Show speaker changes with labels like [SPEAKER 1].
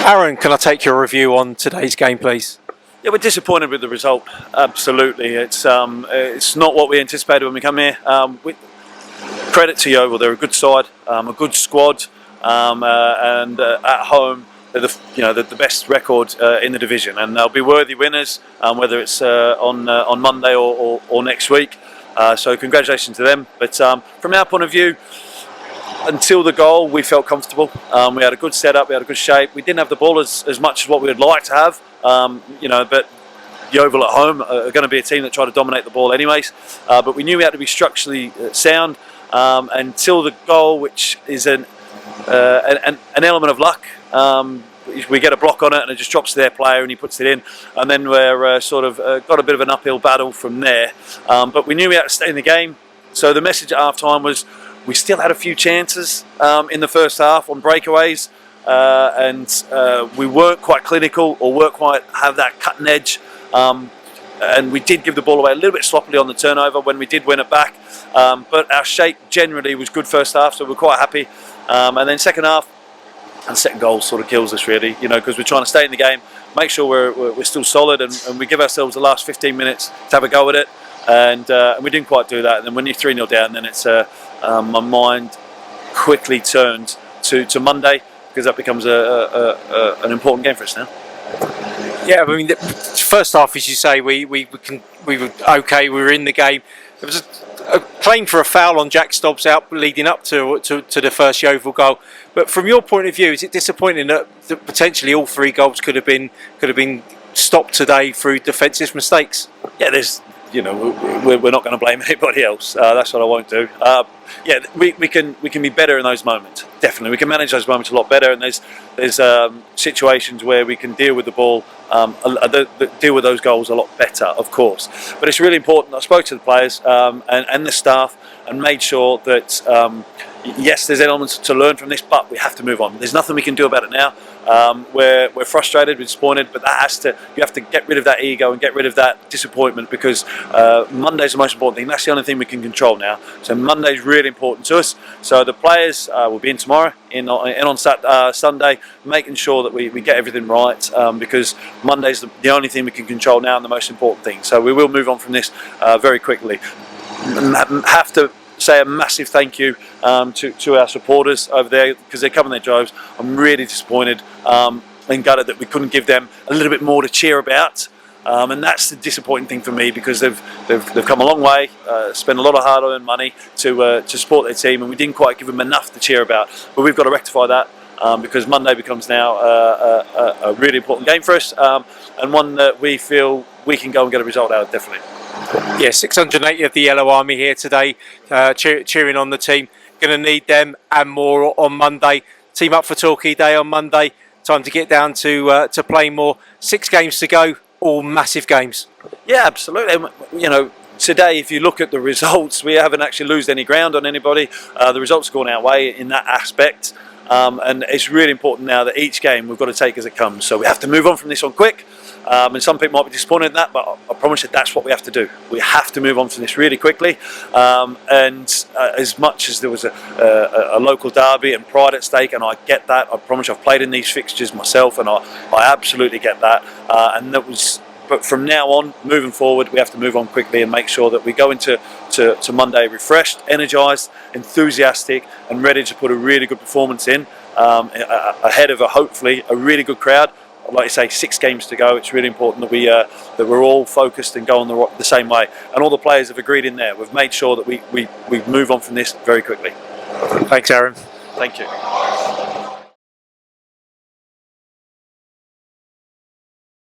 [SPEAKER 1] Aaron, can I take your review on today's game, please?
[SPEAKER 2] Yeah, we're disappointed with the result. Absolutely, it's not what we anticipated when we come here. Credit to Yeovil, they're a good side, a good squad, and at home they're the best record in the division, and they'll be worthy winners, whether it's on Monday or next week. So congratulations to them. But from our point of view, until the goal, we felt comfortable. We had a good setup, we had a good shape. We didn't have the ball as much as what we would like to have, but Yeovil at home are going to be a team that try to dominate the ball anyways. But we knew we had to be structurally sound until the goal, which is an element of luck. We get a block on it and it just drops to their player and he puts it in, and then we're got a bit of an uphill battle from there. But we knew we had to stay in the game. So the message at half time was we still had a few chances in the first half on breakaways, and we weren't quite clinical or weren't quite have that cutting edge. And we did give the ball away a little bit sloppily on the turnover when we did win it back. But our shape generally was good first half, so we're quite happy. And then second half, and second goal sort of kills us really, because we're trying to stay in the game, make sure we're still solid, and we give ourselves the last 15 minutes to have a go at it. And we didn't quite do that. And then when you're 3-0 down, then it's my mind quickly turned to Monday, because that becomes an important game for us now.
[SPEAKER 1] Yeah, I mean, the first half, as you say, we were okay. We were in the game. There was a claim for a foul on Jack Stobbs out leading up to the first Yeovil goal. But from your point of view, is it disappointing that potentially all three goals could have been stopped today through defensive mistakes? Yeah, we're not going to blame anybody else. That's what I won't do. Yeah, we can be better in those moments. Definitely, we can manage those moments a lot better. And there's situations where we can deal with the ball, deal with those goals a lot better, of course. But it's really important. I spoke to the players and the staff and made sure that yes, there's elements to learn from this, but we have to move on. There's nothing we can do about it now. We're frustrated, we're disappointed, but you have to get rid of that ego and get rid of that disappointment, because Monday's the most important thing. That's the only thing we can control now. So Monday's really important to us. So the players will be in tomorrow, in on Sunday, making sure that we get everything right, because Monday's the only thing we can control now and the most important thing. So we will move on from this very quickly. Have to say a massive thank you to our supporters over there, because they're covering their drives. I'm really disappointed and gutted that we couldn't give them a little bit more to cheer about, and that's the disappointing thing for me, because they've come a long way, spent a lot of hard-earned money to support their team, and we didn't quite give them enough to cheer about. But we've got to rectify that, because Monday becomes now a really important game for us, and one that we feel we can go and get a result out of, definitely. Yeah, 680 of the Yellow Army here today, cheering on the team. Going to need them and more on Monday. Team up for Torquay Day on Monday. Time to get down to play more. 6 games to go, all massive games.
[SPEAKER 2] Yeah, absolutely. Today, if you look at the results, we haven't actually lost any ground on anybody. The results have gone our way in that aspect. And it's really important now that each game we've got to take as it comes. So we have to move on from this one quick. And some people might be disappointed in that, but I promise you that's what we have to do. We have to move on from this really quickly. As much as there was a local derby and pride at stake, and I get that, I promise you I've played in these fixtures myself, and I absolutely get that. But from now on, moving forward, we have to move on quickly and make sure that we go into Monday refreshed, energised, enthusiastic, and ready to put a really good performance in ahead of hopefully a really good crowd. Like you say, 6 games to go. It's really important that we're all focused and go on the same way. And all the players have agreed in there. We've made sure that we move on from this very quickly.
[SPEAKER 1] Thanks, Aaron.
[SPEAKER 2] Thank you.